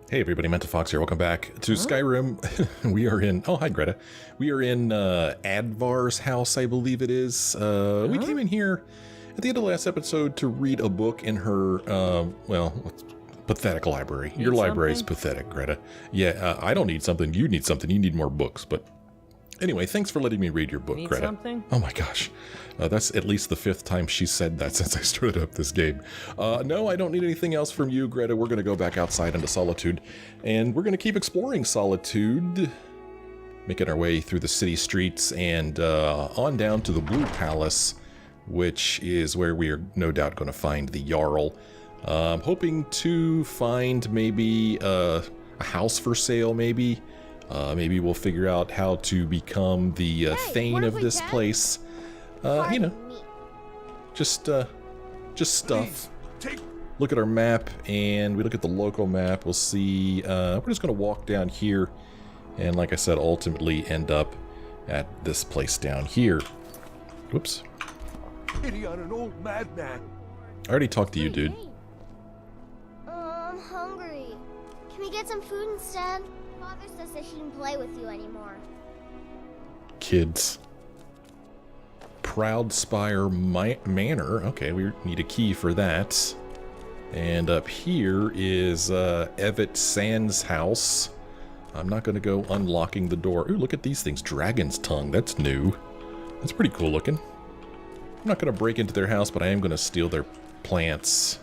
Hey everybody, Mental Fox here. Welcome back to Skyrim. We are in... Oh, hi Greta. We are in Advar's house, I believe it is. We came in here at the end of the last episode to read a book in her, pathetic library. Your library is pathetic, Greta. Yeah, I don't need something. You need something. You need more books, but... Anyway, thanks for letting me read your book, Greta. Something? Oh my gosh. That's at least the 5th time she said that since I started up this game. No, I don't need anything else from you, Greta. We're going to go back outside into Solitude, and we're going to keep exploring Solitude, making our way through the city streets and on down to the Blue Palace, which is where we are no doubt going to find the Jarl. I'm hoping to find maybe a house for sale, maybe. Maybe we'll figure out how to become the Thane of this place. You know, just stuff. Look at our map, and we look at the local map. We'll see. We're just going to walk down here, and like I said, ultimately end up at this place down here. Whoops. Pity on an old madman. I already talked to you, dude. I'm hungry. Can we get some food instead? Father says I shouldn't play with you anymore. Kids. Proud Spire Manor. Okay, we need a key for that. And up here is Evet Sand's house. I'm not going to go unlocking the door. Ooh, look at these things. Dragon's tongue. That's new. That's pretty cool looking. I'm not going to break into their house, but I am going to steal their plants.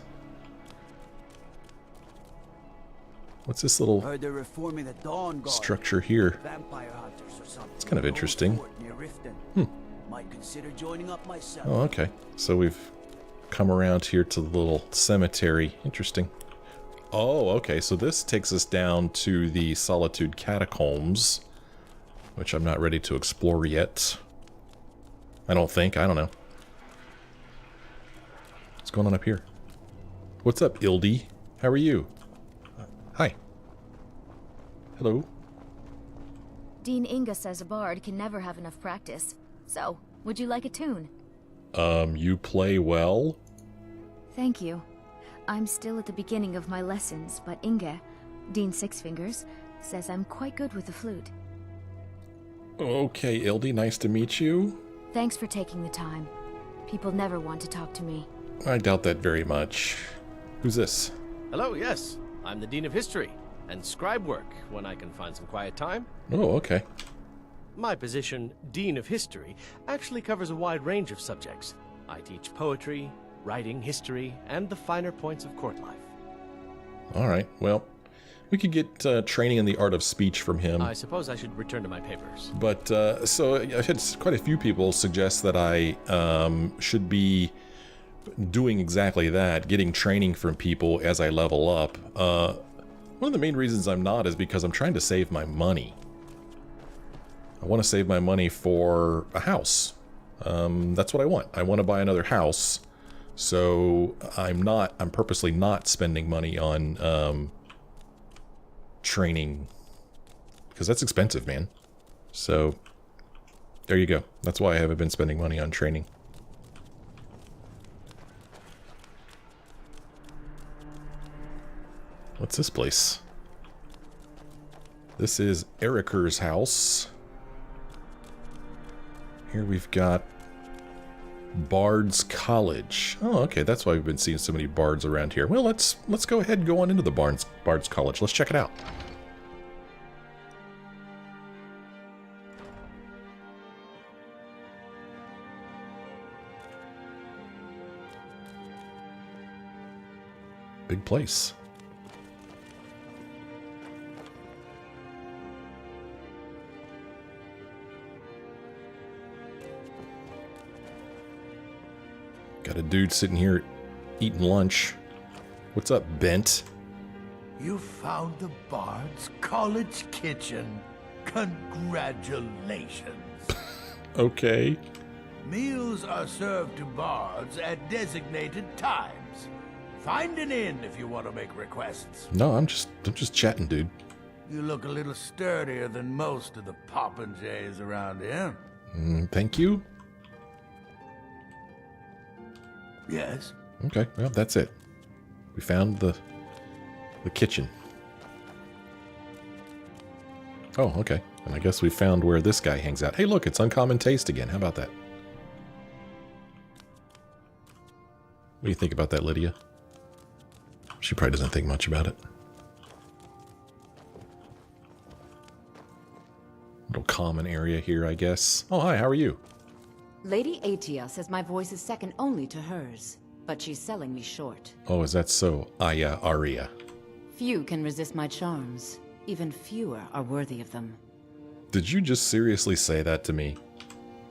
What's this little structure here? It's kind of interesting. Might consider joining up myself. Oh, okay. So we've come around here to the little cemetery. Interesting. Oh, okay. So this takes us down to the Solitude Catacombs, which I'm not ready to explore yet. I don't think. I don't know. What's going on up here? What's up, Ildy? How are you? Hi. Hello. Dean Inga says a bard can never have enough practice. So, would you like a tune? You play well? Thank you. I'm still at the beginning of my lessons, but Inga, Dean Sixfingers, says I'm quite good with the flute. Okay, Ildy, nice to meet you. Thanks for taking the time. People never want to talk to me. I doubt that very much. Who's this? Hello, yes. I'm the Dean of History, and scribe work when I can find some quiet time. Oh, okay. My position, Dean of History, actually covers a wide range of subjects. I teach poetry, writing, history, and the finer points of court life. Alright, well, we could get training in the art of speech from him. I suppose I should return to my papers. But, so I've had quite a few people suggest that I should be doing exactly that, getting training from people as I level up. One of the main reasons I'm not is because I'm trying to save my money. I want to save my money for a house. That's what I want. I want to buy another house. So I'm purposely not spending money on training, because that's expensive, man. So there you go. That's why I haven't been spending money on training. What's this place? This is Eriker's house. Here we've got Bards College. Oh, okay, that's why we've been seeing so many bards around here. Well, let's go ahead and go on into the Bards College. Let's check it out. Big place. Got a dude sitting here eating lunch. What's up, Bent? You found the Bards College kitchen. Congratulations. Okay. Meals are served to bards at designated times. Find an inn if you want to make requests. No, I'm just chatting, dude. You look a little sturdier than most of the popinjays around here. Thank you. Yes. Okay, well, that's it. We found the kitchen. Oh, okay. And I guess we found where this guy hangs out. Hey, look, it's Uncommon Taste again. How about that? What do you think about that, Lydia? She probably doesn't think much about it. Little common area here, I guess. Oh, hi, how are you? Lady Atia says my voice is second only to hers, but she's selling me short. Oh, is that so? Aya Aria. Few can resist my charms. Even fewer are worthy of them. Did you just seriously say that to me?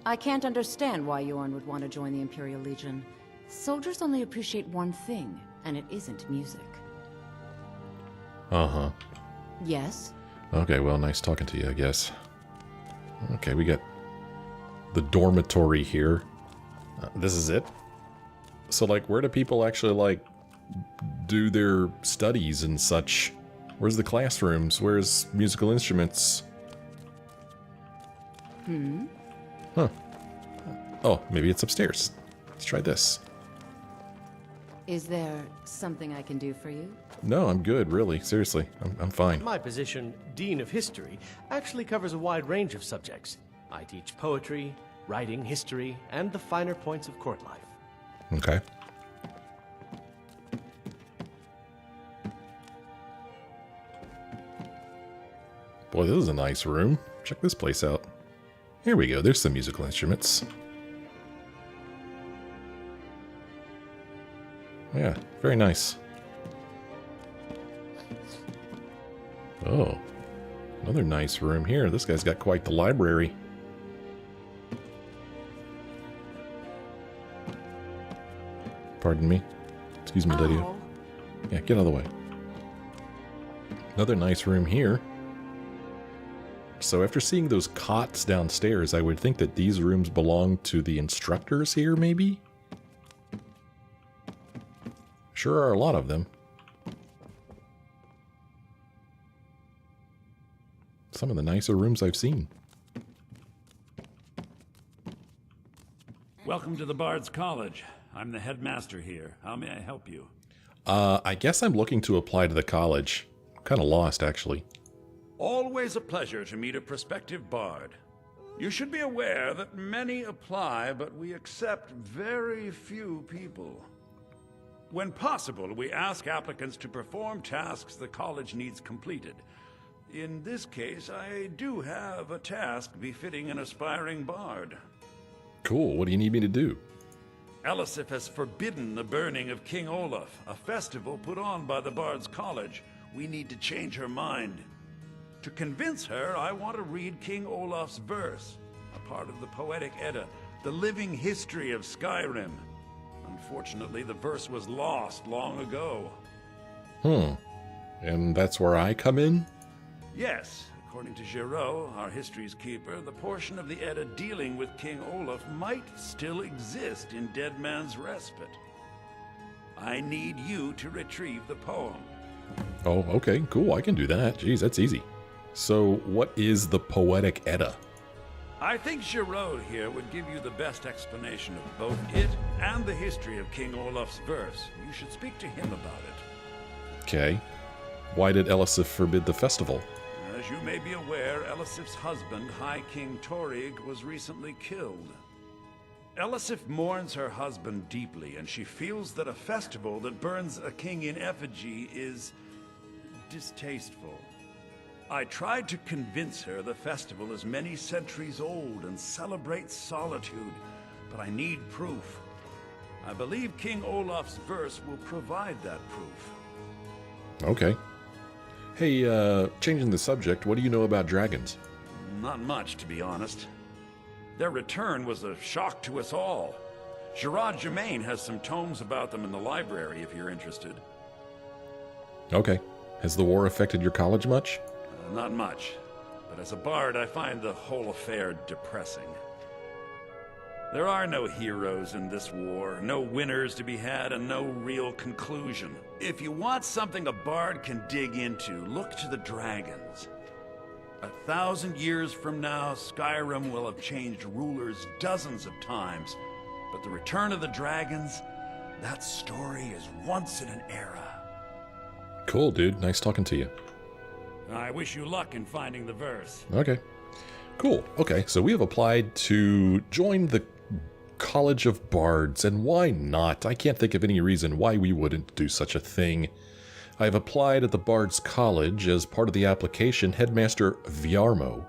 I can't understand why Yorn would want to join the Imperial Legion. Soldiers only appreciate one thing, and it isn't music. Uh-huh. Yes? Okay, well, nice talking to you, I guess. Okay, we got the dormitory here. This is it? So, like, where do people actually, like, do their studies and such? Where's the classrooms? Where's musical instruments? Huh. Oh, maybe it's upstairs. Let's try this. Is there something I can do for you? No, I'm good, really. Seriously, I'm fine. My position, Dean of History, actually covers a wide range of subjects. I teach poetry, writing, history, and the finer points of court life. Okay. Boy, this is a nice room. Check this place out. Here we go. There's some musical instruments. Yeah, very nice. Oh, another nice room here. This guy's got quite the library. Pardon me. Excuse me, Lydia. Oh. Yeah, get out of the way. Another nice room here. So after seeing those cots downstairs, I would think that these rooms belong to the instructors here, maybe? Sure are a lot of them. Some of the nicer rooms I've seen. Welcome to the Bards College. I'm the headmaster here. How may I help you? I guess I'm looking to apply to the college. I'm kind of lost, actually. Always a pleasure to meet a prospective bard. You should be aware that many apply, but we accept very few people. When possible, we ask applicants to perform tasks the college needs completed. In this case, I do have a task befitting an aspiring bard. Cool, what do you need me to do? Elisif has forbidden the burning of King Olaf, a festival put on by the Bards College. We need to change her mind. To convince her, I want to read King Olaf's verse, a part of the Poetic Edda, the living history of Skyrim. Unfortunately, the verse was lost long ago. And that's where I come in? Yes, according to Giraud, our history's keeper, the portion of the Edda dealing with King Olaf might still exist in Dead Man's Respite. I need you to retrieve the poem. Oh, okay, cool, I can do that. Jeez, that's easy. So, what is the Poetic Edda? I think Giraud here would give you the best explanation of both it and the history of King Olaf's verse. You should speak to him about it. Okay. Why did Elisif forbid the festival? As you may be aware, Elisif's husband, High King Torig, was recently killed. Elisif mourns her husband deeply, and she feels that a festival that burns a king in effigy is distasteful. I tried to convince her the festival is many centuries old and celebrates solitude, but I need proof. I believe King Olaf's verse will provide that proof. Okay. Hey, changing the subject, what do you know about dragons? Not much, to be honest. Their return was a shock to us all. Gerard Germain has some tomes about them in the library, if you're interested. Okay. Has the war affected your college much? Not much. But as a bard, I find the whole affair depressing. There are no heroes in this war, no winners to be had, and no real conclusion. If you want something a bard can dig into, look to the dragons. 1,000 years from now, Skyrim will have changed rulers dozens of times. But the return of the dragons, that story is once in an era. Cool, dude. Nice talking to you. I wish you luck in finding the verse. Okay. Cool. Okay, so we have applied to join the College of Bards, and why not? I can't think of any reason why we wouldn't do such a thing. I have applied at the Bards College. As part of the application, Headmaster Viarmo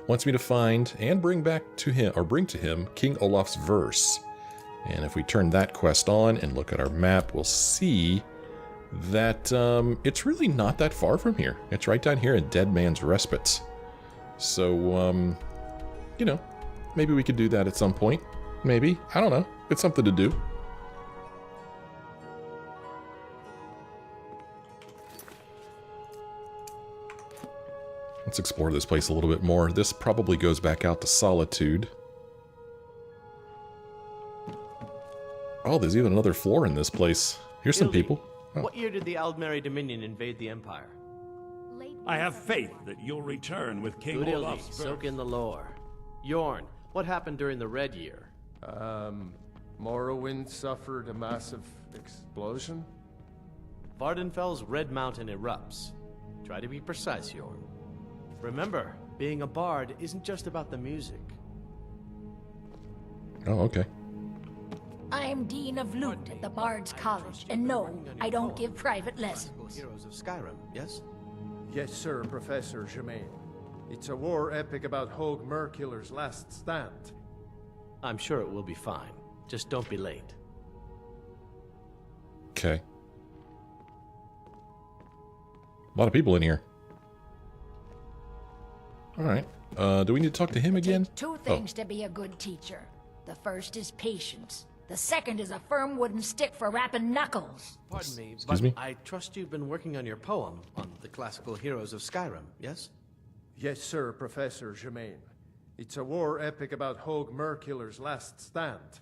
wants me to find and bring to him King Olaf's verse. And if we turn that quest on and look at our map, we'll see that it's really not that far from here. It's right down here in Dead Man's Respite. So, you know, maybe we could do that at some point. Maybe. I don't know. It's something to do. Let's explore this place a little bit more. This probably goes back out to Solitude. Oh, there's even another floor in this place. Here's some people. Oh. What year did the Aldmeri Dominion invade the Empire? I have faith that you'll return with King Good Olaf's verse. soak in the lore. Yorn, what happened during the Red Year? Morrowind suffered a massive explosion. Vardenfell's Red Mountain erupts. Try to be precise, Yorn. Remember, being a bard isn't just about the music. Oh, okay. I'm Dean of Lute at the Bards College, and no, I don't give private lessons. Heroes of Skyrim, yes? Yes, sir, Professor Germain. It's a war epic about Hogue Mercular's last stand. I'm sure it will be fine. Just don't be late. Okay. A lot of people in here. Alright. Do we need to talk to him again? Two things to be a good teacher. The first is patience. The second is a firm wooden stick for rapping knuckles. Pardon me, Excuse but me? I trust you've been working on your poem on the classical heroes of Skyrim, yes? Yes, sir, Professor Germain. It's a war epic about Hogue Mercular's last stand.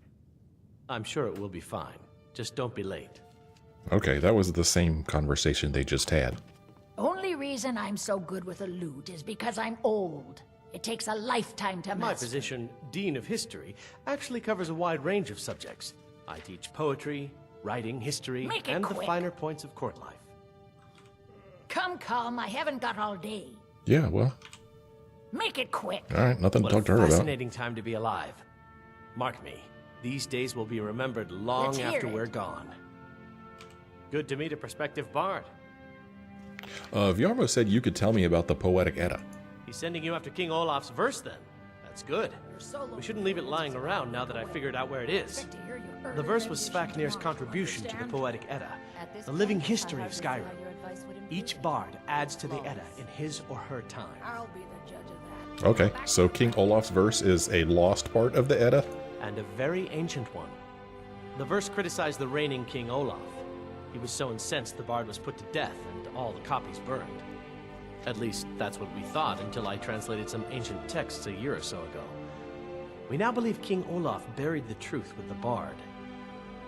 I'm sure it will be fine. Just don't be late. Okay, that was the same conversation they just had. Only reason I'm so good with a lute is because I'm old. It takes a lifetime to My master. position, Dean of History, actually covers a wide range of subjects. I teach poetry, writing, history, Make it and the quick. finer points of court life. Come, I haven't got all day. Yeah, well, Make it quick. alright, nothing to What talk to a her about. fascinating time to be alive. Mark me, these days will be remembered long Let's hear after it. we're gone. Good to meet a prospective bard. Viarmo said you could tell me about the Poetic Edda. He's sending you after King Olaf's verse, then. That's good. We shouldn't leave it lying around now that I figured out where it is. The verse was Svaknir's contribution to the Poetic Edda, the living history of Skyrim. Each bard adds to the Edda in his or her time. I'll be the judge of that. Okay, so King Olaf's verse is a lost part of the Edda? And a very ancient one. The verse criticized the reigning King Olaf. He was so incensed the bard was put to death and all the copies burned. At least, that's what we thought until I translated some ancient texts a year or so ago. We now believe King Olaf buried the truth with the bard.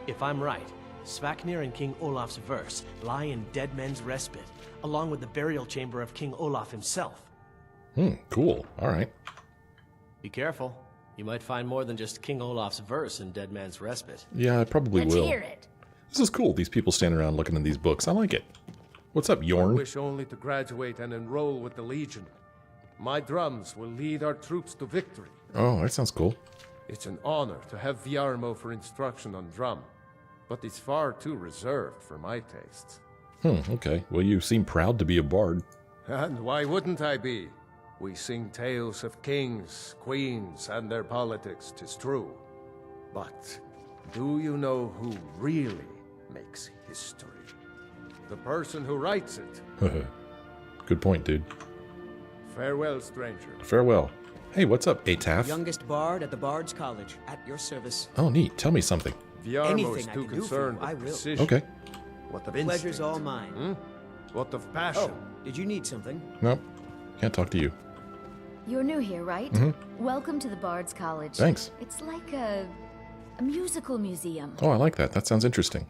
If I'm right, Svaknir and King Olaf's verse lie in Dead Men's Respite, along with the burial chamber of King Olaf himself. Cool. Alright. Be careful. You might find more than just King Olaf's verse in Dead Man's Respite. Yeah, I probably Let's will. hear it. This is cool, these people standing around looking at these books. I like it. What's up, I Yorn? wish only to graduate and enroll with the Legion. My drums will lead our troops to victory. Oh, that sounds cool. It's an honor to have Viarmo for instruction on drum, but it's far too reserved for my tastes. Okay. Well, you seem proud to be a bard. And why wouldn't I be? We sing tales of kings, queens, and their politics, 'tis true. But do you know who really makes history? The person who writes it. Good point, dude. Farewell, stranger. Farewell. Hey, what's up, Ataf? Youngest bard at the Bards College, at your service. Oh, neat. Tell me something. Viarmo Anything is I too can do for concerned you, I with will. precision. Okay. What of Pleasure's instinct? all mine. What of passion? Oh, did you need something? Nope. Can't talk to you. You're new here, right? Welcome to the Bards College. Thanks. It's like a musical museum. Oh, I like that. That sounds interesting.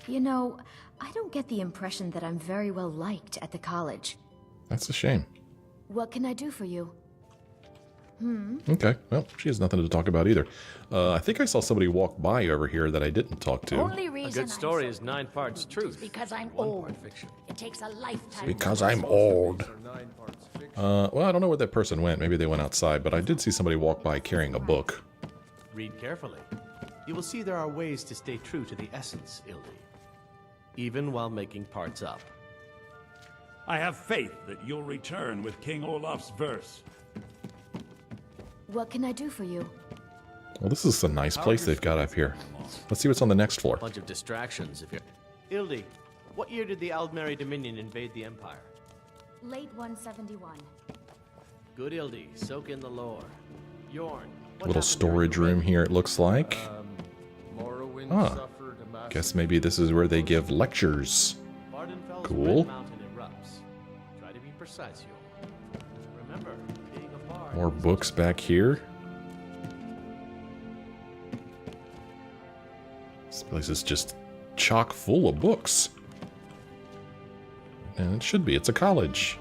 You know, I don't get the impression that I'm very well liked at the college. That's a shame. What can I do for you? Okay. Well, she has nothing to talk about either. I think I saw somebody walk by over here that I didn't talk to. Only A reason good I'm story so is 9 parts good is truth, because I'm 1 old. part fiction. It takes a lifetime. Because I'm old. Are 9 parts Well, I don't know where that person went. Maybe they went outside, but I did see somebody walk by carrying a book. Read carefully. You will see there are ways to stay true to the essence, Ildi, even while making parts up. I have faith that you'll return with King Olaf's verse. What can I do for you? Well, this is a nice place they've got up here. Let's see what's on the next floor. Bunch of distractions if you're... Ildi, what year did the Aldmeri Dominion invade the Empire? Late 171. Good, Ildi. Soak in the lore. Yorn. Little storage room here, it looks like. Morrowind Ah, suffered a massive... guess maybe this is where they give lectures. Cool. Red Mountain erupts. Try to be precise, Yorn. Remember, being a bard... More books back here. This place is just chock full of books. And it should be. It's a college.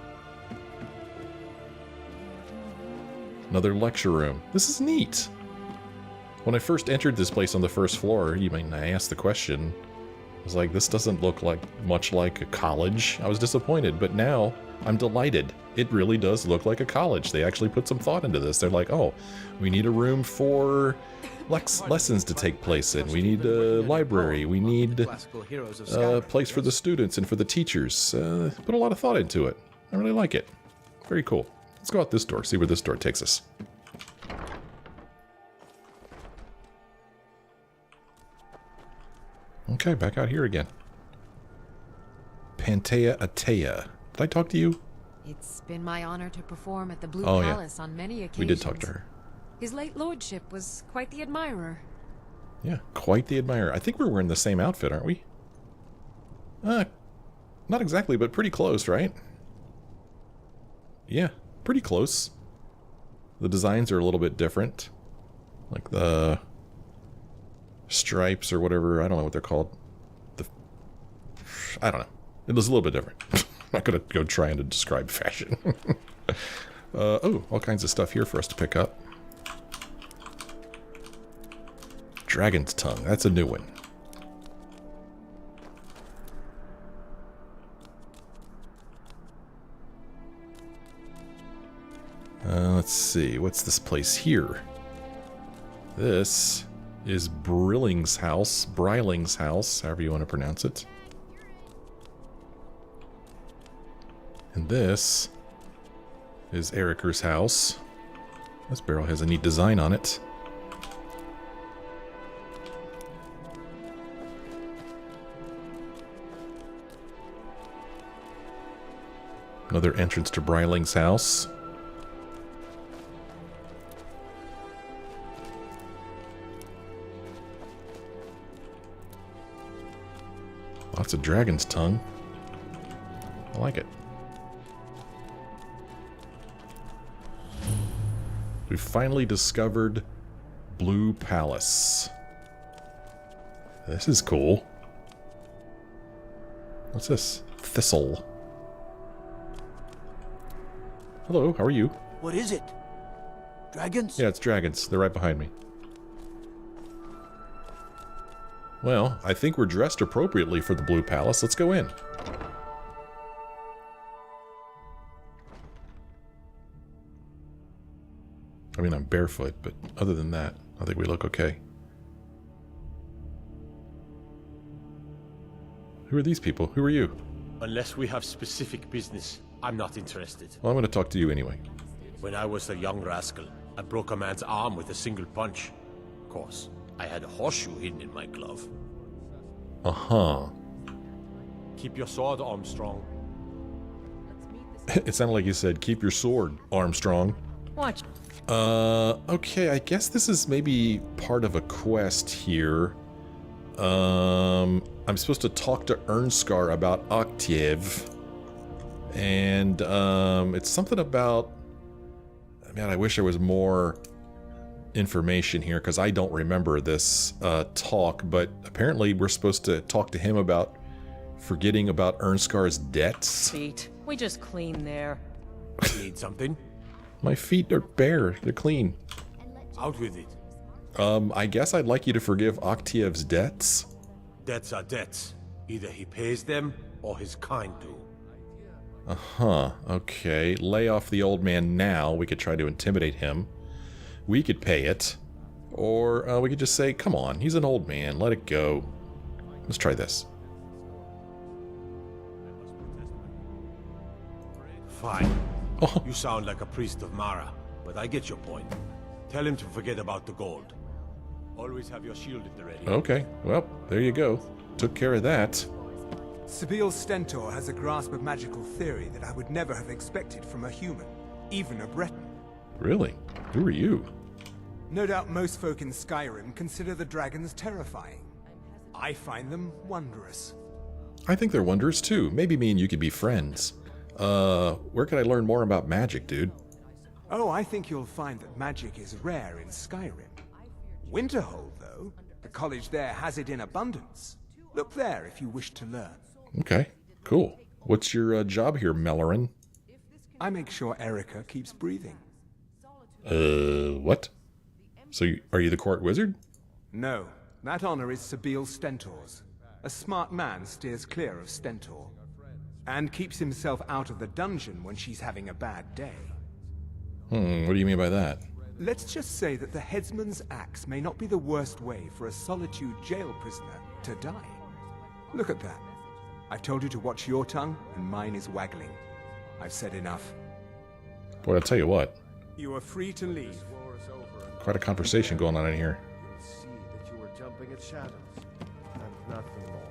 Another lecture room. This is neat. When I first entered this place on the first floor, I asked the question. I was like, this doesn't look like much like a college. I was disappointed, but now I'm delighted. It really does look like a college. They actually put some thought into this. They're like, oh, we need a room for lessons to take place in. We need a library. We need a place for the students and for the teachers. Put a lot of thought into it. I really like it. Very cool. Let's go out this door, see where this door takes us. Okay, back out here again. Pantea Atea. Did I talk to you? It's been my honor to perform at the Blue Oh, yeah. Palace on many occasions. We did talk to her. His late lordship was quite the admirer. Yeah, quite the admirer. I think we're wearing the same outfit, aren't we? Not exactly, but pretty close, right? Yeah, pretty close. The designs are a little bit different. Like the stripes or whatever. I don't know what they're called. I don't know. It was a little bit different. I'm not going to go trying to describe fashion. Oh, all kinds of stuff here for us to pick up. Dragon's Tongue. That's a new one. Let's see. What's this place here? This is Brilling's house. Bryling's house, however you want to pronounce it. And this is Eriker's house. This barrel has a neat design on it. Another entrance to Bryling's house. Lots of Dragon's Tongue. I like it. We've finally discovered Blue Palace. This is cool. What's this? Thistle. Hello, how are you? What is it? Dragons? Yeah, it's dragons. They're right behind me. Well, I think we're dressed appropriately for the Blue Palace. Let's go in. I mean, I'm barefoot, but other than that, I think we look okay. Who are these people? Who are you? Unless we have specific business, I'm not interested. Well, I'm going to talk to you anyway. When I was a young rascal, I broke a man's arm with a single punch. Of course, I had a horseshoe hidden in my glove. Uh-huh. Keep your sword, Armstrong. It sounded like you said, keep your sword, Armstrong. Watch. Okay, I guess this is maybe part of a quest here. I'm supposed to talk to Ernskar about Octave. And, it's something about... Man, I wish there was more information here, because I don't remember this, talk, but apparently we're supposed to talk to him about forgetting about Ernskar's debts. Feet. We just clean there. Need something? My feet are bare. They're clean. Out with it. I guess I'd like you to forgive Octave's debts. Debts are debts. Either he pays them, or his kind do. Uh-huh. Okay. Lay off the old man now. We could try to intimidate him. We could pay it. Or we could just say, come on, he's an old man. Let it go. Let's try this. Fine. Oh. You sound like a priest of Mara, but I get your point. Tell him to forget about the gold. Always have your shield at the ready. Okay. Well, there you go. Took care of that. Sabil Stentor has a grasp of magical theory that I would never have expected from a human, even a Breton. Really? Who are you? No doubt most folk in Skyrim consider the dragons terrifying. I find them wondrous. I think they're wondrous too. Maybe me and you could be friends. Where can I learn more about magic, dude? Oh, I think you'll find that magic is rare in Skyrim. Winterhold, though, the college there has it in abundance. Look there if you wish to learn. Okay, cool. What's your job here, Mellorin? I make sure Erica keeps breathing. What? So, are you the court wizard? No, that honor is Sabil Stentor's. A smart man steers clear of Stentor, and keeps himself out of the dungeon when she's having a bad day. What do you mean by that? Let's just say that the headsman's axe may not be the worst way for a Solitude jail prisoner to die. Look at that. I've told you to watch your tongue, and mine is waggling. I've said enough. Boy, I'll tell you what. You are free to leave. Quite a conversation going on in here. You'll see that you were jumping at shadows, and nothing more.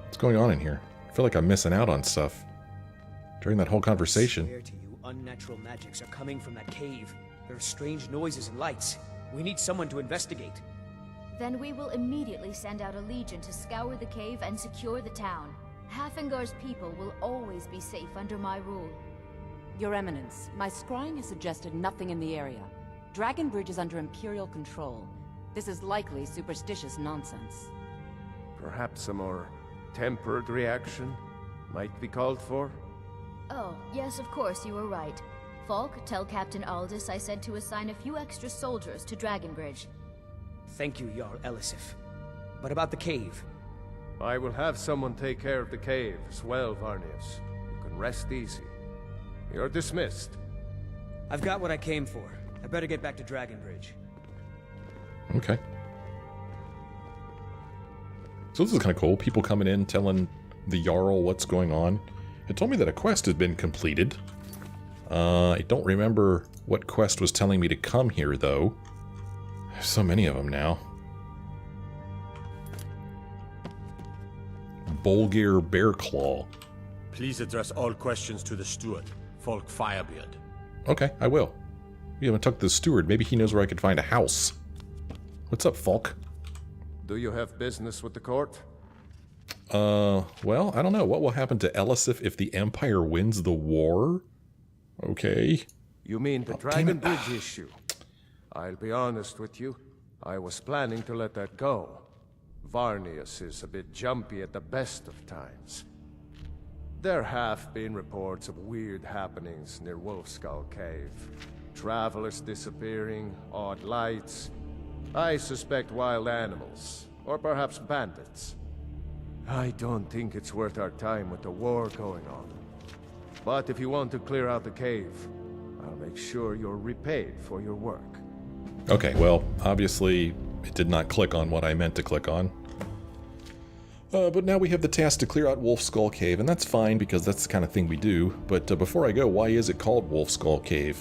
What's going on in here? I feel like I'm missing out on stuff. During that whole conversation. I swear to you, unnatural magics are coming from that cave. There are strange noises and lights. We need someone to investigate. Then we will immediately send out a legion to scour the cave and secure the town. Hafengar's people will always be safe under my rule. Your Eminence, my scrying has suggested nothing in the area. Dragonbridge is under Imperial control. This is likely superstitious nonsense. Perhaps a more tempered reaction might be called for? Oh, yes, of course, you were right. Falk, tell Captain Aldous I said to assign a few extra soldiers to Dragonbridge. Thank you, Jarl Elisif. But about the cave? I will have someone take care of the cave as well, Varnius. You can rest easy. You're dismissed. I've got what I came for. I better get back to Dragonbridge. Okay. So this is kind of cool. People coming in, telling the Jarl what's going on. It told me that a quest had been completed. I don't remember what quest was telling me to come here, though. There's so many of them now. Bolgir Bearclaw. Please address all questions to the steward, Folk Firebeard. Okay, I will. We haven't talked to the steward. Maybe he knows where I could find a house. What's up, Falk? Do you have business with the court? Well, I don't know. What will happen to Elisif if the Empire wins the war? Okay. You mean the Dragonbridge issue? I'll be honest with you. I was planning to let that go. Varnius is a bit jumpy at the best of times. There have been reports of weird happenings near Wolfskull Cave. Travelers disappearing, odd lights. I suspect wild animals, or perhaps bandits. I don't think it's worth our time with the war going on. But if you want to clear out the cave, I'll make sure you're repaid for your work. Okay, well, obviously it did not click on what I meant to click on. But now we have the task to clear out Wolfskull Cave, and that's fine because that's the kind of thing we do. But before I go, why is it called Wolfskull Cave?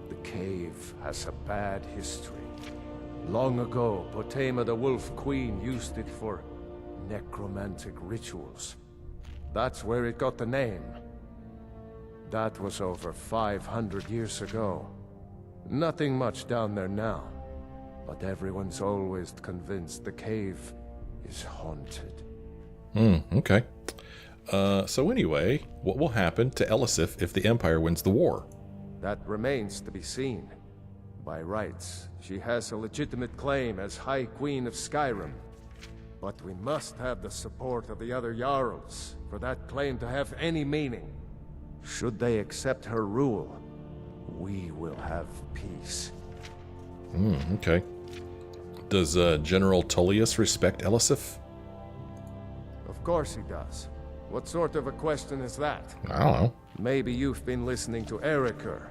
The cave has a bad history. Long ago, Potema the Wolf Queen used it for necromantic rituals. That's where it got the name. That was over 500 years ago. Nothing much down there now, but everyone's always convinced the cave is haunted. Okay. So anyway, what will happen to Elisif if the Empire wins the war? That remains to be seen. By rights, she has a legitimate claim as High Queen of Skyrim. But we must have the support of the other Jarls for that claim to have any meaning. Should they accept her rule, we will have peace. Okay. Does General Tullius respect Elisif? Of course he does. What sort of a question is that? I don't know. Maybe you've been listening to Eriker.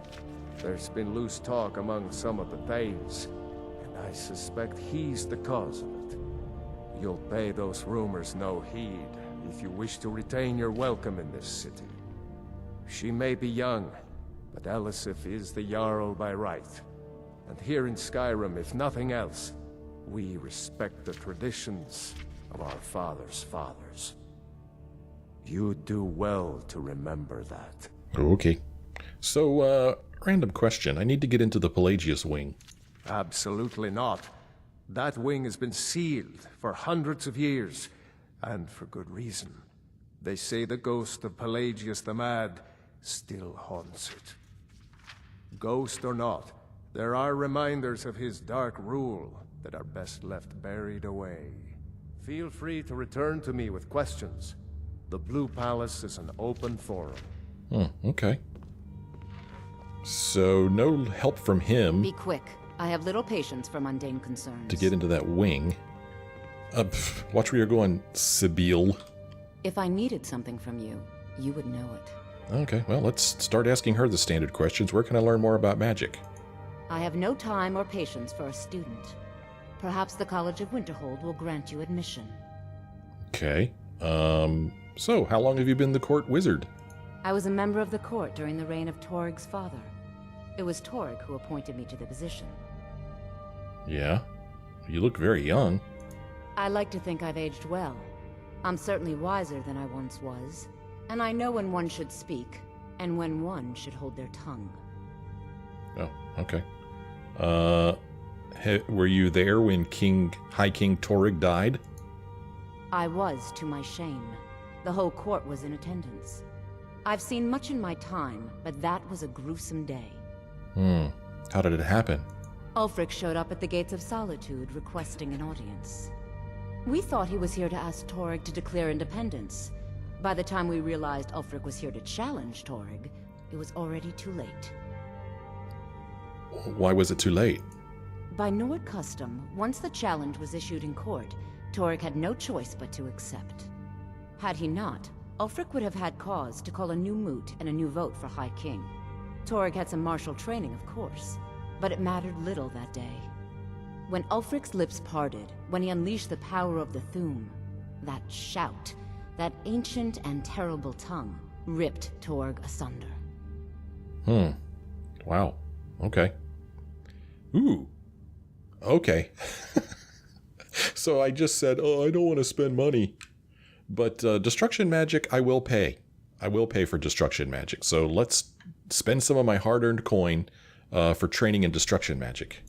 There's been loose talk among some of the Thanes, and I suspect he's the cause of it. You'll pay those rumors no heed if you wish to retain your welcome in this city. She may be young, but Elisif is the Jarl by right. And here in Skyrim, if nothing else, we respect the traditions of our fathers' fathers. You do well to remember that. Okay. So, random question. I need to get into the Pelagius Wing. Absolutely not. That wing has been sealed for hundreds of years, and for good reason. They say the ghost of Pelagius the Mad still haunts it. Ghost or not, there are reminders of his dark rule that are best left buried away. Feel free to return to me with questions. The Blue Palace is an open forum. Okay. So, no help from him. Be quick. I have little patience for mundane concerns. To get into that wing. Watch where you're going, Sibyl. If I needed something from you, you would know it. Okay, well, let's start asking her the standard questions. Where can I learn more about magic? I have no time or patience for a student. Perhaps the College of Winterhold will grant you admission. Okay. So, how long have you been the court wizard? I was a member of the court during the reign of Torig's father. It was Torig who appointed me to the position. Yeah? You look very young. I like to think I've aged well. I'm certainly wiser than I once was, and I know when one should speak, and when one should hold their tongue. Oh, okay. Were you there when High King Torig died? I was, to my shame. The whole court was in attendance. I've seen much in my time, but that was a gruesome day. How did it happen? Ulfric showed up at the Gates of Solitude requesting an audience. We thought he was here to ask Torig to declare independence. By the time we realized Ulfric was here to challenge Torig, it was already too late. Why was it too late? By Nord custom, once the challenge was issued in court, Torig had no choice but to accept. Had he not, Ulfric would have had cause to call a new moot and a new vote for High King. Torig had some martial training, of course, but it mattered little that day. When Ulfric's lips parted, when he unleashed the power of the Thu'um, that shout, that ancient and terrible tongue, ripped Torg asunder. Wow. Okay. Ooh. Okay. So I just said, oh, I don't want to spend money. But destruction magic, I will pay. I will pay for destruction magic. So let's spend some of my hard-earned coin for training in destruction magic.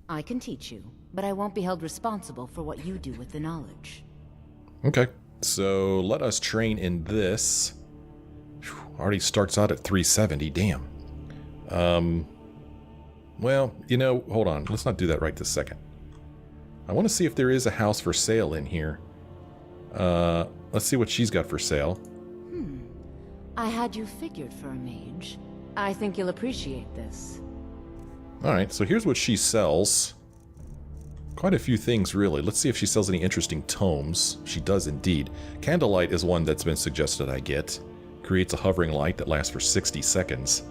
I can teach you, but I won't be held responsible for what you do with the knowledge. Okay. So let us train in this. Whew, already starts out at 370. Damn. Well, you know, hold on. Let's not do that right this second. I want to see if there is a house for sale in here. Let's see what she's got for sale. I had you figured for a mage. I think you'll appreciate this. Alright, so here's what she sells. Quite a few things, really. Let's see if she sells any interesting tomes. She does indeed. Candlelight is one that's been suggested I get. Creates a hovering light that lasts for 60 seconds.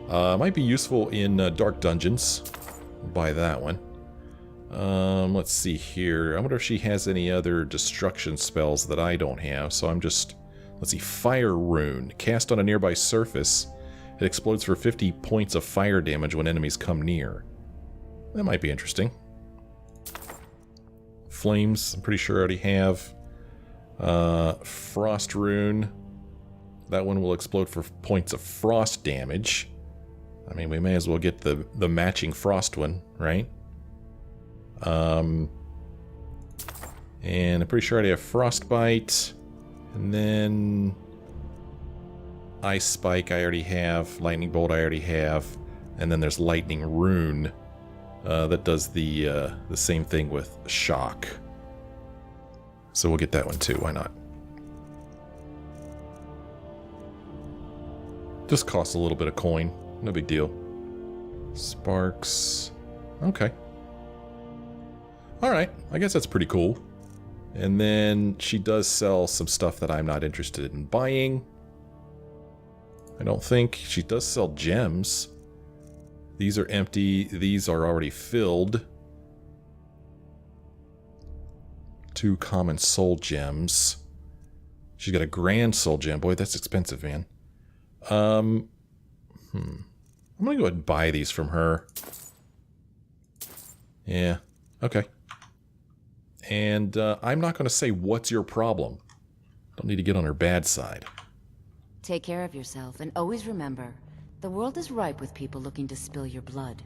Might be useful in dark dungeons. Buy that one. Let's see here. I wonder if she has any other destruction spells that I don't have. So I'm just... Let's see. Fire Rune. Cast on a nearby surface. It explodes for 50 points of fire damage when enemies come near. That might be interesting. Flames, I'm pretty sure I already have. Frost Rune. That one will explode for points of frost damage. I mean, we may as well get the matching frost one, right? And I'm pretty sure I already have Frostbite. And then... Ice Spike I already have. Lightning Bolt I already have. And then there's Lightning Rune. That does the same thing with Shock. So we'll get that one too, why not? Just costs a little bit of coin. No big deal. Sparks. Okay. Alright, I guess that's pretty cool. And then she does sell some stuff that I'm not interested in buying. I don't think. She does sell gems. These are empty. These are already filled. 2 common soul gems. She's got a grand soul gem. Boy, that's expensive, man. I'm gonna go ahead and buy these from her. Yeah, okay. And I'm not gonna say, what's your problem? Don't need to get on her bad side. Take care of yourself, and always remember, the world is ripe with people looking to spill your blood.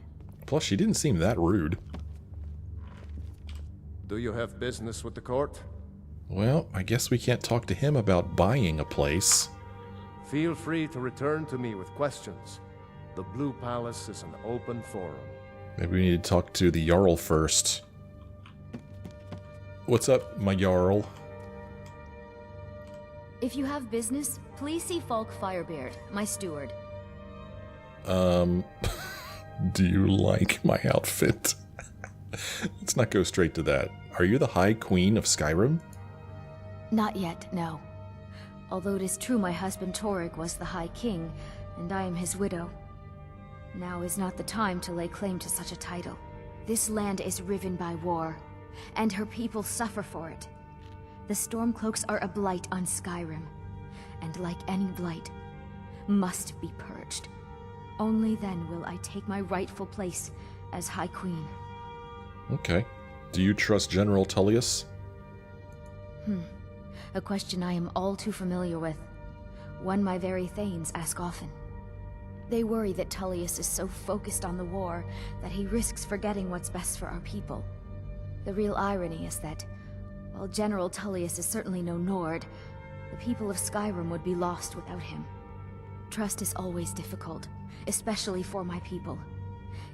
Plus, she didn't seem that rude. Do you have business with the court? Well, I guess we can't talk to him about buying a place. Feel free to return to me with questions. The Blue Palace is an open forum. Maybe we need to talk to the Jarl first. What's up, my Jarl? If you have business, please see Falk Firebeard, my steward. Do you like my outfit? Let's not go straight to that. Are you the High Queen of Skyrim? Not yet, no. Although it is true my husband Torig was the High King, and I am his widow. Now is not the time to lay claim to such a title. This land is riven by war, and her people suffer for it. The Stormcloaks are a blight on Skyrim, and like any blight, must be purged. Only then will I take my rightful place as High Queen. Okay. Do you trust General Tullius? A question I am all too familiar with. One my very Thanes ask often. They worry that Tullius is so focused on the war that he risks forgetting what's best for our people. The real irony is that, while General Tullius is certainly no Nord, the people of Skyrim would be lost without him. Trust is always difficult, especially for my people.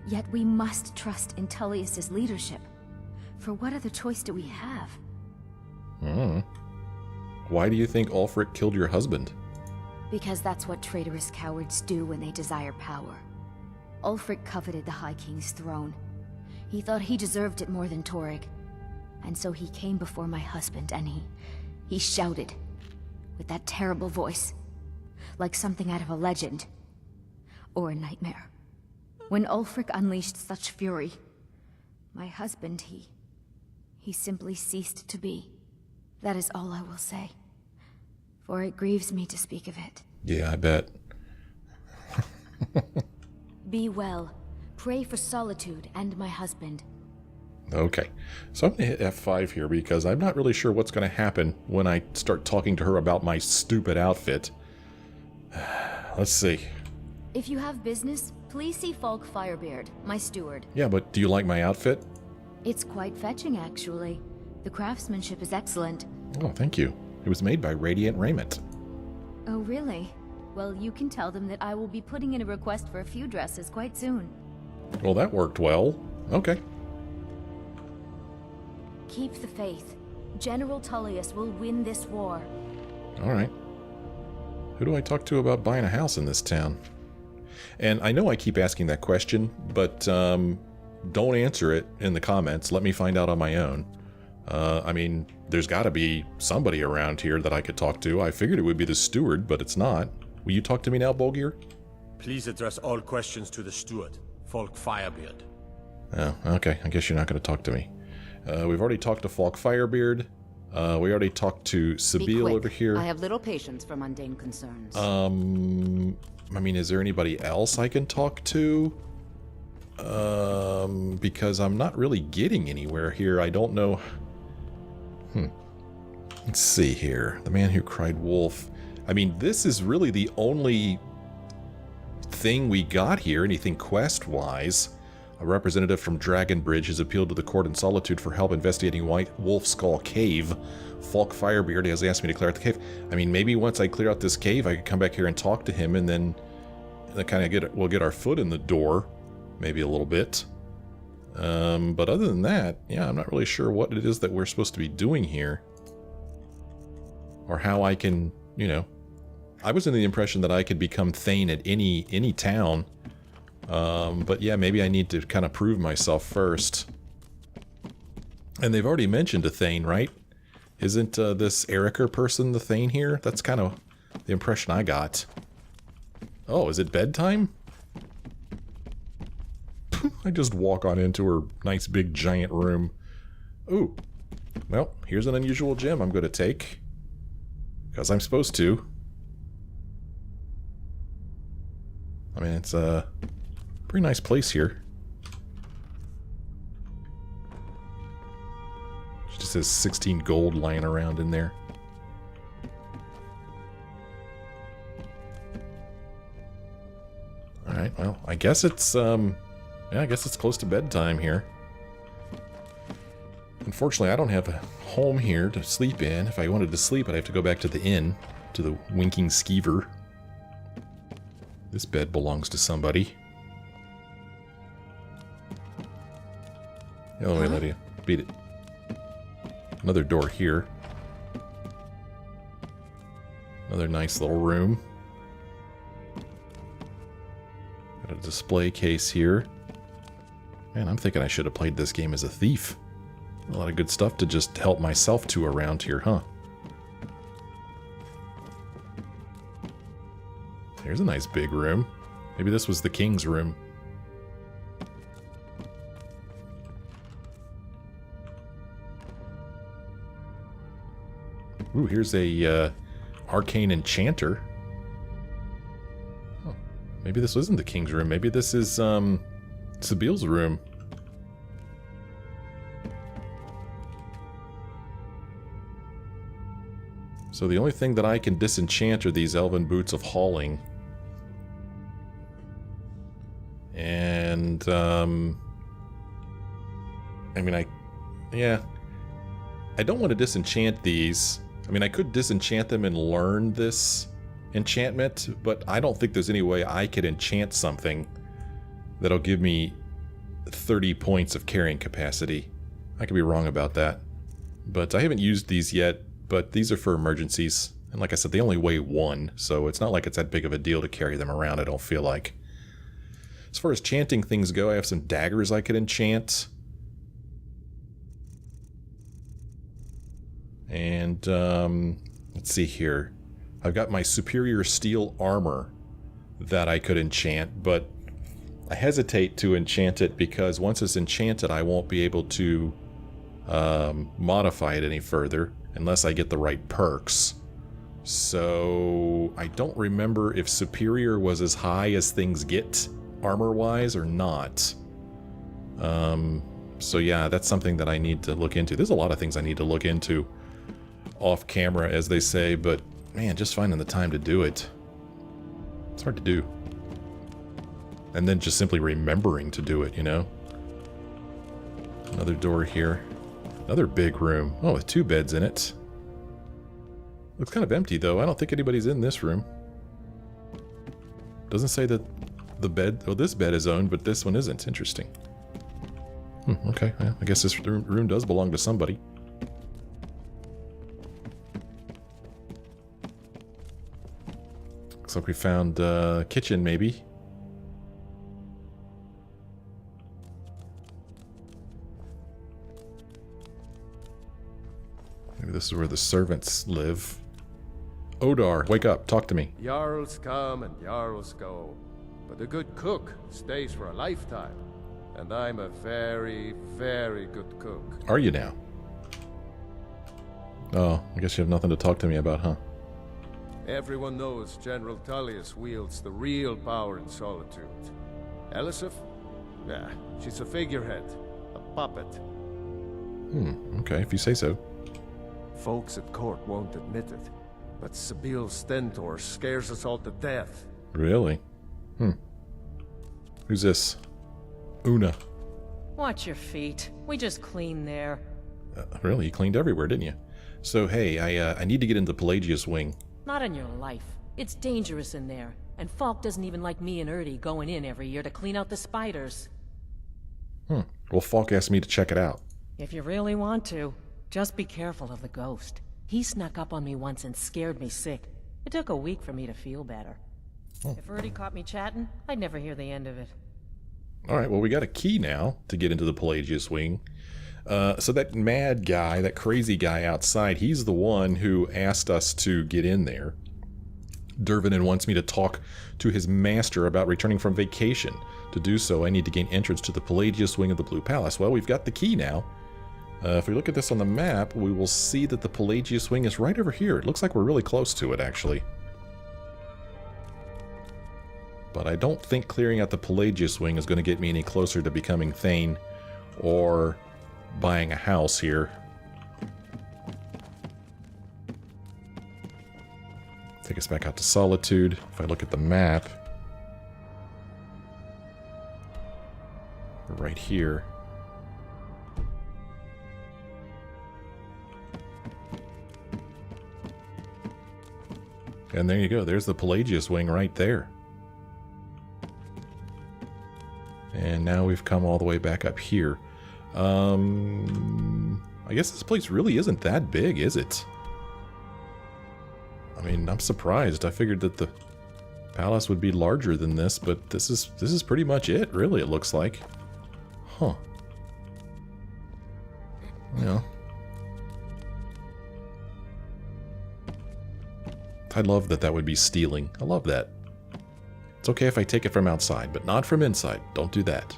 Yet we must trust in Tullius's leadership. For what other choice do we have? Why do you think Ulfric killed your husband? Because that's what traitorous cowards do when they desire power. Ulfric coveted the High King's throne. He thought he deserved it more than Torig. And so he came before my husband and he shouted, with that terrible voice, like something out of a legend, or a nightmare. When Ulfric unleashed such fury, my husband, he simply ceased to be. That is all I will say, for it grieves me to speak of it. Yeah, I bet. Be well. Pray for Solitude and my husband. Okay, so I'm going to hit F5 here because I'm not really sure what's going to happen when I start talking to her about my stupid outfit. Let's see. If you have business, please see Falk Firebeard, my steward. Yeah, but do you like my outfit? It's quite fetching, actually. The craftsmanship is excellent. Oh, thank you. It was made by Radiant Raiment. Oh, really? Well, you can tell them that I will be putting in a request for a few dresses quite soon. Well, that worked well. Okay. Keep the faith. General Tullius will win this war. All right. Who do I talk to about buying a house in this town? And I know I keep asking that question, but don't answer it in the comments. Let me find out on my own. I mean, there's got to be somebody around here that I could talk to. I figured it would be the steward, but it's not. Will you talk to me now, Bolgir? Please address all questions to the steward, Falk Firebeard. Oh, okay. I guess you're not going to talk to me. We've already talked to Falk Firebeard. We already talked to Sabine over here. I have little patience for mundane concerns. I mean, is there anybody else I can talk to? Because I'm not really getting anywhere here. I don't know. Let's see here. The man who cried wolf. I mean, this is really the only thing we got here, anything quest-wise. A representative from Dragonbridge has appealed to the court in Solitude for help investigating White Wolf Skull Cave. Falk Firebeard has asked me to clear out the cave. I mean, maybe once I clear out this cave, I could come back here and talk to him, and then kind of we'll get our foot in the door, maybe a little bit. But other than that, yeah, I'm not really sure what it is that we're supposed to be doing here, or how I can, you know. I was under the impression that I could become Thane at any town. But yeah, maybe I need to kind of prove myself first. And they've already mentioned a Thane, right? Isn't this Erica person the Thane here? That's kind of the impression I got. Oh, is it bedtime? I just walk on into her nice big giant room. Ooh. Well, here's an unusual gem I'm going to take. Because I'm supposed to. I mean, it's a pretty nice place here. It just says 16 gold lying around in there. Alright, well, I guess it's, yeah, I guess it's close to bedtime here. Unfortunately, I don't have a home here to sleep in. If I wanted to sleep, I'd have to go back to the inn, to the Winking Skeever. This bed belongs to somebody. The only way, Lydia. Beat it. Another door here. Another nice little room. Got a display case here. Man, I'm thinking I should have played this game as a thief. A lot of good stuff to just help myself to around here, huh? Here's a nice big room. Maybe this was the king's room. Ooh, here's a arcane enchanter. Oh, maybe this isn't the king's room. Maybe this is Sabile's room. So the only thing that I can disenchant are these elven boots of hauling. And, I mean, yeah. I don't want to disenchant these. I mean, I could disenchant them and learn this enchantment, but I don't think there's any way I could enchant something that'll give me 30 points of carrying capacity. I could be wrong about that. But I haven't used these yet, but these are for emergencies. And like I said, they only weigh 1, so it's not like it's that big of a deal to carry them around, I don't feel like. As far as chanting things go, I have some daggers I could enchant. And, let's see here. I've got my superior steel armor that I could enchant, but I hesitate to enchant it because once it's enchanted, I won't be able to modify it any further unless I get the right perks. So I don't remember if superior was as high as things get armor-wise or not. So yeah, that's something that I need to look into. There's a lot of things I need to look into off camera, as they say, but man, just finding the time to do it, it's hard to do. And then just simply remembering to do it, you know? Another door here. Another big room. Oh, with 2 beds in it. Looks kind of empty, though. I don't think anybody's in this room. Doesn't say that the bed... Oh, this bed is owned, but this one isn't. Interesting. Okay. Well, I guess this room does belong to somebody. Looks like we found a kitchen, maybe. Maybe this is where the servants live. Odar, wake up, talk to me. Jarls come and Jarls go, but a good cook stays for a lifetime. And I'm a very, very good cook. Are you now? Oh, I guess you have nothing to talk to me about, huh? Everyone knows General Tullius wields the real power in Solitude. Elisif? Yeah, she's a figurehead, a puppet. Okay, if you say so. Folks at court won't admit it, but Sabile Stentor scares us all to death. Really? Who's this? Una. Watch your feet. We just cleaned there. Really? You cleaned everywhere, didn't you? So, hey, I need to get into Pelagius Wing. Not in your life. It's dangerous in there, and Falk doesn't even like me and Erdy going in every year to clean out the spiders. Well, Falk asked me to check it out. If you really want to, just be careful of the ghost. He snuck up on me once and scared me sick. It took a week for me to feel better. If Erdy caught me chatting, I'd never hear the end of it. Alright, well, we got a key now to get into the Pelagius Wing. So that mad guy, that crazy guy outside, he's the one who asked us to get in there. Dervanin wants me to talk to his master about returning from vacation. To do so, I need to gain entrance to the Pelagius Wing of the Blue Palace. Well, we've got the key now. If we look at this on the map, we will see that the Pelagius Wing is right over here. It looks like we're really close to it, actually. But I don't think clearing out the Pelagius Wing is going to get me any closer to becoming Thane or buying a house here. Take us back out to Solitude. If I look at the map, we're right here. And there you go. There's the Pelagius Wing right there. And now we've come all the way back up here. I guess this place really isn't that big, is it? I mean, I'm surprised. I figured that the palace would be larger than this, but this is pretty much it, really, it looks like. Huh. Yeah. I love that would be stealing. I love that. It's okay if I take it from outside, but not from inside. Don't do that.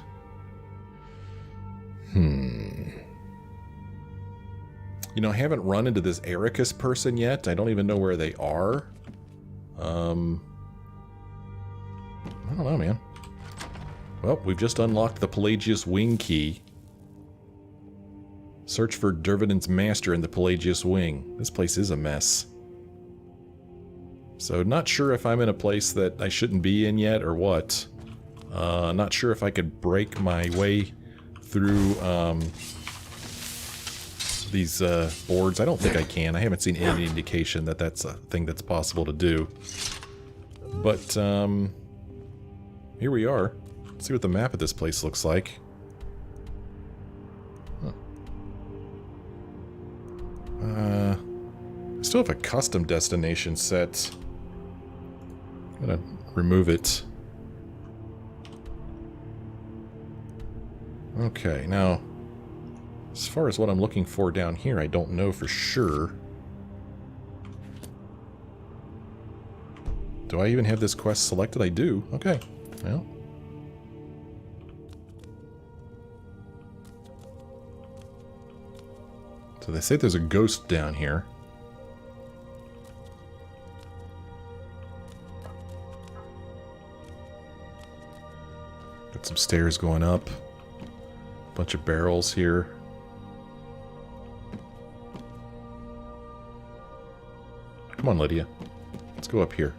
You know, I haven't run into this Ericus person yet. I don't even know where they are. I don't know, man. Well, we've just unlocked the Pelagius Wing key. Search for Dervanin's master in the Pelagius Wing. This place is a mess. So, not sure if I'm in a place that I shouldn't be in yet or what. Not sure if I could break my way through these boards. I don't think I can. I haven't seen any indication that that's a thing that's possible to do. But, here we are. Let's see what the map of this place looks like. Huh. I still have a custom destination set. I'm gonna remove it. Okay, now, as far as what I'm looking for down here, I don't know for sure. Do I even have this quest selected? I do. Okay, well. So they say there's a ghost down here. Got some stairs going up. Bunch of barrels here. Come on, Lydia. Let's go up here.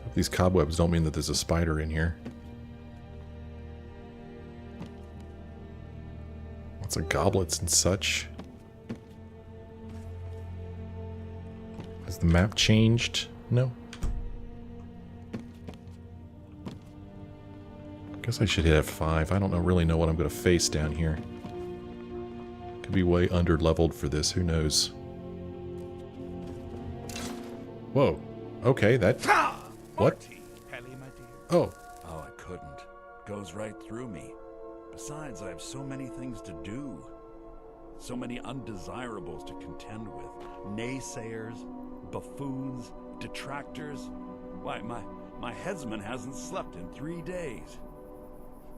Hope these cobwebs don't mean that there's a spider in here. Lots of goblets and such. Has the map changed? No. Guess I should hit F5. I don't really know what I'm going to face down here. Could be way under-leveled for this. Who knows? Whoa. Okay, that... What? Oh. Oh, I couldn't. Goes right through me. Besides, I have so many things to do. So many undesirables to contend with. Naysayers, buffoons, detractors. Why, my headsman hasn't slept in 3 days.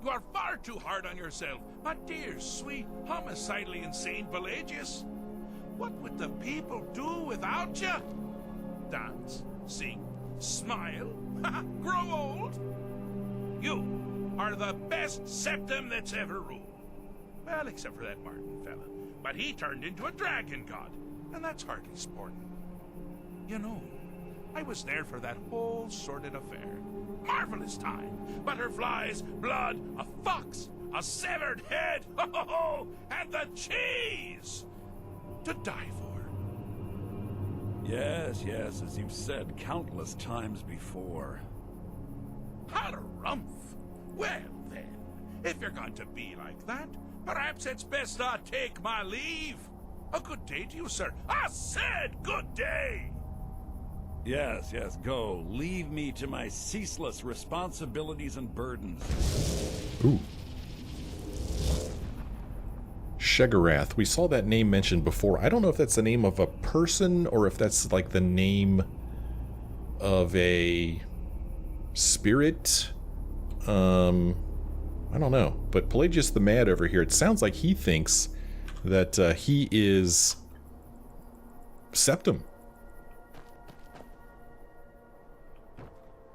You are far too hard on yourself, my dear, sweet, homicidally insane Pelagius. What would the people do without you? Dance, sing, smile, grow old? You are the best septum that's ever ruled. Well, except for that Martin fella. But he turned into a dragon god, and that's hardly sporting. You know, I was there for that whole sordid affair. Marvelous time. Butterflies, blood, a fox, a severed head, and the cheese to die for. Yes, yes, as you've said countless times before. Harumph. Well then, if you're going to be like that, perhaps it's best I take my leave. A good day to you, sir. I said good day. Yes, yes, go. Leave me to my ceaseless responsibilities and burdens. Ooh. Shegarath. We saw that name mentioned before. I don't know if that's the name of a person or if that's like the name of a spirit. I don't know. But Pelagius the Mad over here, it sounds like he thinks that he is Septim.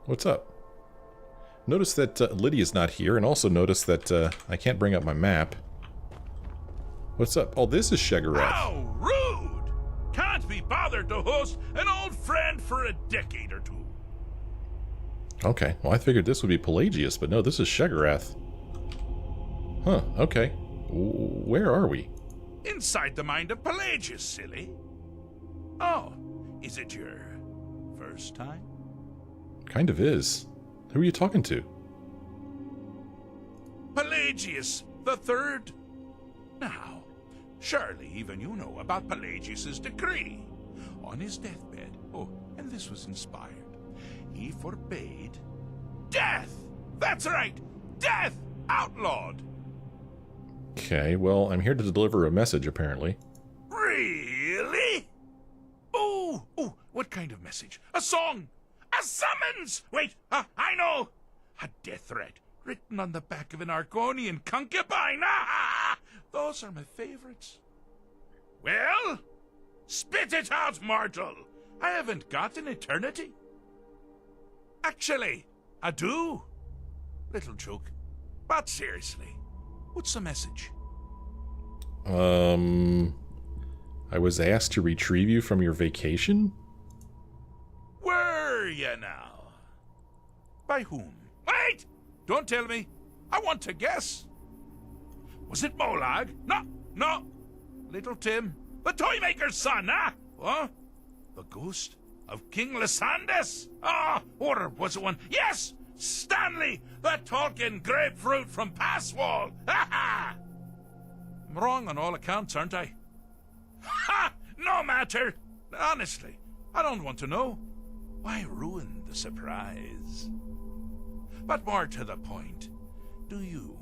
What's up? Notice that Lydia's not here, and also notice that I can't bring up my map. What's up? Oh, this is Shegarath. How rude! Can't be bothered to host an old friend for a decade or two. Okay, well I figured this would be Pelagius, but no, this is Shegarath. Huh, okay. Where are we? Inside the mind of Pelagius, silly. Oh, is it your first time? Kind of is. Who are you talking to? Pelagius the Third. Now, surely even you know about Pelagius's decree. On his deathbed, oh, and this was inspired, he forbade death! That's right! Death! Outlawed! Okay, well, I'm here to deliver a message, apparently. Really? Oh, what kind of message? A song? A summons! Wait, I know! A death threat written on the back of an Argonian concubine! Ah, those are my favorites. Well, spit it out, mortal! I haven't got an eternity. Actually, I do. Little joke. But seriously, what's the message? I was asked to retrieve you from your vacation? Were you now? By whom? Wait! Don't tell me. I want to guess. Was it Molag? No. Little Tim, the Toymaker's son, huh? What? The ghost of King Lysandes? Or was it one? Yes! Stanley, the talking grapefruit from Passwall! Ha ha! I'm wrong on all accounts, aren't I? Ha! No matter! Honestly, I don't want to know. Why ruin the surprise? But more to the point, do you,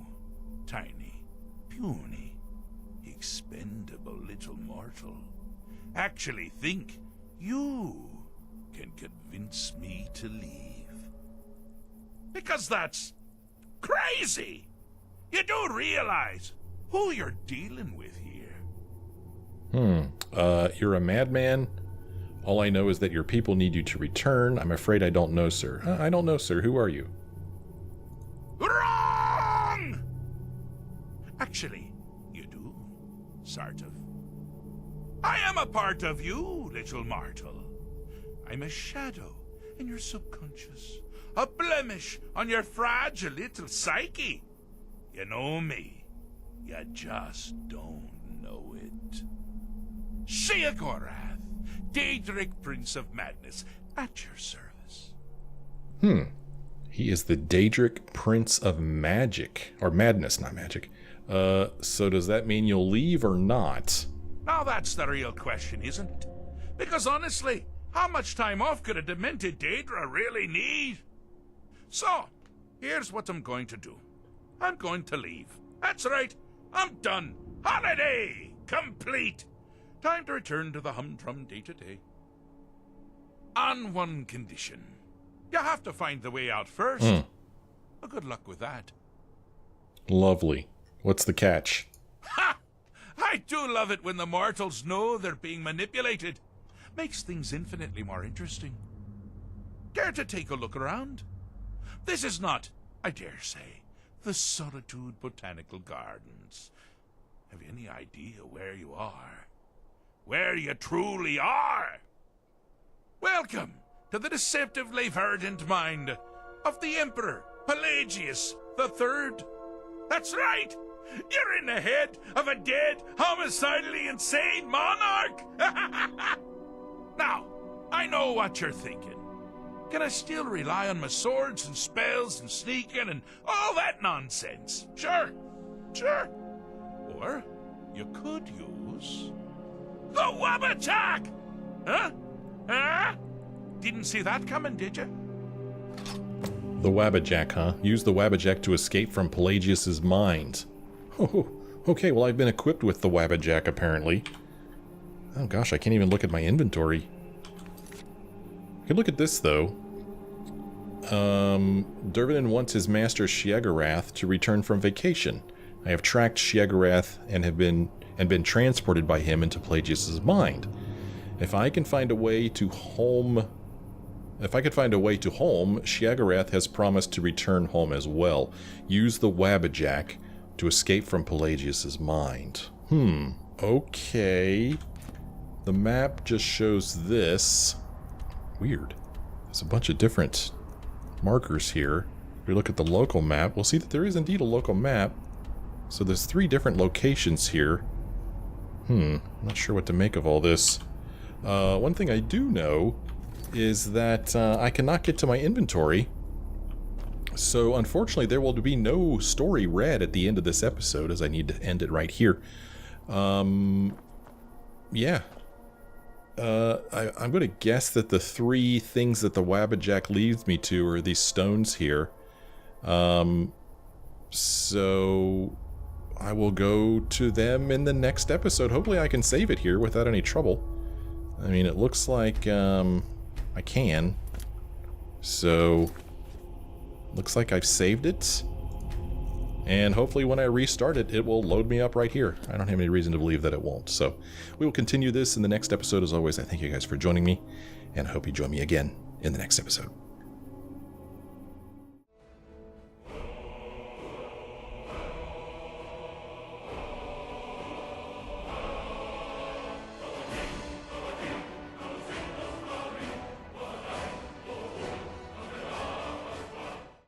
tiny, puny, expendable little mortal, actually think you can convince me to leave? Because that's crazy! You do realize who you're dealing with here. You're a madman? All I know is that your people need you to return. I'm afraid I don't know, sir. I don't know, sir. Who are you? Wrong! Actually, you do, sort of. I am a part of you, little mortal. I'm a shadow in your subconscious, a blemish on your fragile little psyche. You know me, you just don't know it. Sheogorath, Daedric Prince of Madness, at your service. He is the Daedric Prince of Magic. Or Madness, not Magic. So does that mean you'll leave or not? Now that's the real question, isn't it? Because honestly, how much time off could a demented Daedra really need? So, here's what I'm going to do. I'm going to leave. That's right, I'm done. Holiday complete. Time to return to the humdrum day-to-day. On one condition. You have to find the way out first. Well, good luck with that. Lovely. What's the catch? Ha! I do love it when the mortals know they're being manipulated. Makes things infinitely more interesting. Care to take a look around? This is not, I dare say, the Solitude Botanical Gardens. Have you any idea where you are? Where you truly are? Welcome to the deceptively verdant mind of the Emperor Pelagius III. That's right! You're in the head of a dead, homicidally insane monarch! Now, I know what you're thinking. Can I still rely on my swords and spells and sneaking and all that nonsense? Sure. Or you could use the Wabatak! Huh? Didn't see that coming, did you? The Wabbajack, huh? Use the Wabbajack to escape from Pelagius's mind. Oh, okay, well I've been equipped with the Wabbajack apparently. Oh gosh, I can't even look at my inventory. I can look at this though. Dervanin wants his master Shiagarath to return from vacation. I have tracked Shiagarath and been transported by him into Pelagius's mind. If I can find a way to home, Shiagarath has promised to return home as well. Use the Wabbajack to escape from Pelagius's mind. Okay. The map just shows this. Weird. There's a bunch of different markers here. If we look at the local map, we'll see that there is indeed a local map. So there's 3 different locations here. Not sure what to make of all this. One thing I do know is that I cannot get to my inventory. So unfortunately there will be no story read at the end of this episode, as I need to end it right here. Yeah. I'm going to guess that the 3 things that the Wabbajack leads me to are these stones here. So I will go to them in the next episode. Hopefully I can save it here without any trouble. I mean, it looks like I can. So looks like I've saved it. And hopefully when I restart it, it will load me up right here. I don't have any reason to believe that it won't. So we will continue this in the next episode. As always, I thank you guys for joining me, and I hope you join me again in the next episode.